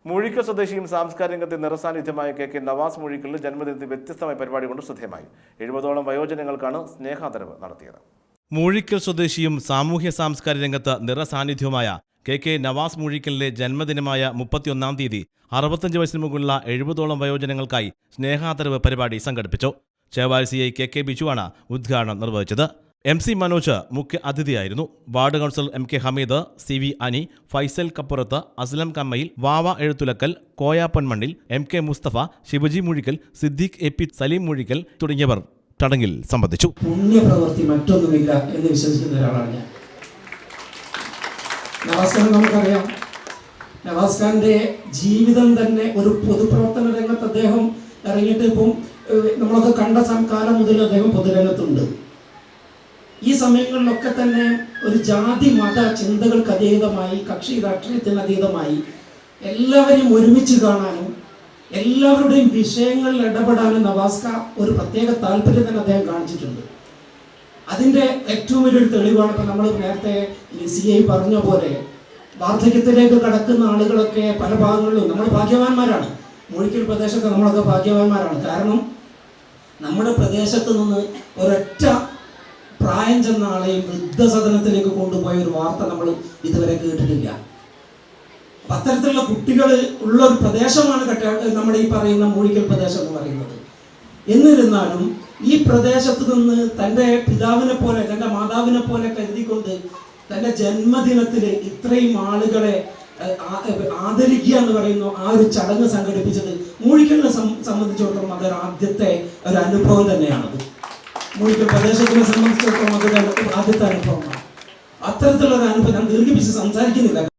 മൂഴിക്കൽ സ്വദേശിയും സാംസ്കാരിക രംഗത്തെ നിറസാന്നിധ്യമായ കെ നവാസ് മൂഴിക്കലിന് ജന്മദിനത്തിൽ വ്യത്യസ്തമായ പരിപാടി കൊണ്ട് ശ്രദ്ധേയമായി. 70ഓളം വയോജനങ്ങൾക്കാണ് സ്നേഹാദരവ് നടത്തിയത്. മൂഴിക്കൽ സ്വദേശിയും സാമൂഹ്യ സാംസ്കാരിക രംഗത്ത് നിറസാന്നിധ്യവുമായ കെ നവാസ് മൂഴിക്കലിന്റെ ജന്മദിനമായ 31-ാം തീയതി 65 വയസ്സിന് മുകളിലുള്ള 70ഓളം വയോജനങ്ങൾക്കായി സ്നേഹാദരവ് പരിപാടി സംഘടിപ്പിച്ചു. ചേവാൽ CI കെ ബിജുവാണ് ഉദ്ഘാടനം നിർവഹിച്ചത്. MC മനോജ് മുഖ്യ അതിഥിയായിരുന്നു. Ward councillor MK Hameed, CV Ani, Faisal Kappurath, Aslam Kammayil, Vava Ezhuthulakkal, Koya പൊന്മണ്ണിൽ, MK Mustafa, Shivaji Moozhikkal, Siddique AP Saleem Moozhikkal തുടങ്ങിയവർ ചടങ്ങിൽ സംബന്ധിച്ചു. പുണ്യപ്രവൃത്തി മറ്റൊന്നുമില്ല എന്ന് വിശ്വസിക്കുന്ന ഒരാളാണ് ഞാൻ. നവാസ് ഖാൻ നമുക്കറിയാം. നവാസ് ഖാന്റെ ജീവിതം തന്നെ ഒരു പൊതുപ്രവർത്തന രംഗത്ത് അദ്ദേഹം ഇറങ്ങിയിട്ട് ഇപ്പം നമ്മളൊക്കെ കണ്ട കാലം മുതൽ അദ്ദേഹം പൊതുരംഗത്തുണ്ട്. ഈ സമയങ്ങളിലൊക്കെ തന്നെ ഒരു ജാതി മത ചിന്തകൾക്ക് അതീതമായി, കക്ഷി രാഷ്ട്രീയത്തിന് അതീതമായി എല്ലാവരെയും ഒരുമിച്ച് കാണാനും എല്ലാവരുടെയും വിഷയങ്ങളിൽ ഇടപെടാനും നവാസ് ഖാൻ ഒരു പ്രത്യേക താല്പര്യം തന്നെ അദ്ദേഹം കാണിച്ചിട്ടുണ്ട്. അതിൻ്റെ ഏറ്റവും വലിയൊരു തെളിവാണ് ഇപ്പം നമ്മൾ നേരത്തെ CI പറഞ്ഞ പോലെ വാർദ്ധക്യത്തിലേക്ക് കടക്കുന്ന ആളുകളൊക്കെ പല ഭാഗങ്ങളിലും നമ്മൾ ഭാഗ്യവാന്മാരാണ്. മൂഴിക്കൽ പ്രദേശത്ത് നമ്മളൊക്കെ ഭാഗ്യവാന്മാരാണ്. കാരണം നമ്മുടെ പ്രദേശത്ത് നിന്ന് ഒരൊറ്റ പ്രായം ചെന്ന ആളെയും വൃദ്ധസദനത്തിലേക്ക് കൊണ്ടുപോയ ഒരു വാർത്ത നമ്മൾ ഇതുവരെ കേട്ടിട്ടില്ല. അപ്പം അത്തരത്തിലുള്ള കുട്ടികൾ ഉള്ള ഒരു പ്രദേശമാണ് നമ്മുടെ ഈ പറയുന്ന മൂഴിക്കൽ പ്രദേശം എന്ന് പറയുന്നത്. എന്നിരുന്നാലും ഈ പ്രദേശത്ത് നിന്ന് തൻ്റെ പിതാവിനെ പോലെ, തൻ്റെ മാതാവിനെ പോലെ കരുതിക്കൊണ്ട് തൻ്റെ ജന്മദിനത്തിൽ ഇത്രയും ആളുകളെ ആദരിക്കുക എന്ന് പറയുന്ന ആ ഒരു ചടങ്ങ് സംഘടിപ്പിച്ചത് മൂഴിക്കലിനെ സംബന്ധിച്ചിടത്തോളം അതൊരു ആദ്യത്തെ ഒരു അനുഭവം തന്നെയാണത്. മൂഴിക്കൽ പ്രദേശത്തിനെ സംബന്ധിച്ചിടത്തോളം അതൊരു ആദ്യത്തെ അനുഭവമാണ്. അത്തരത്തിലുള്ള അനുഭവം ഞാൻ ദീർഘിപ്പിച്ച് സംസാരിക്കുന്നില്ല.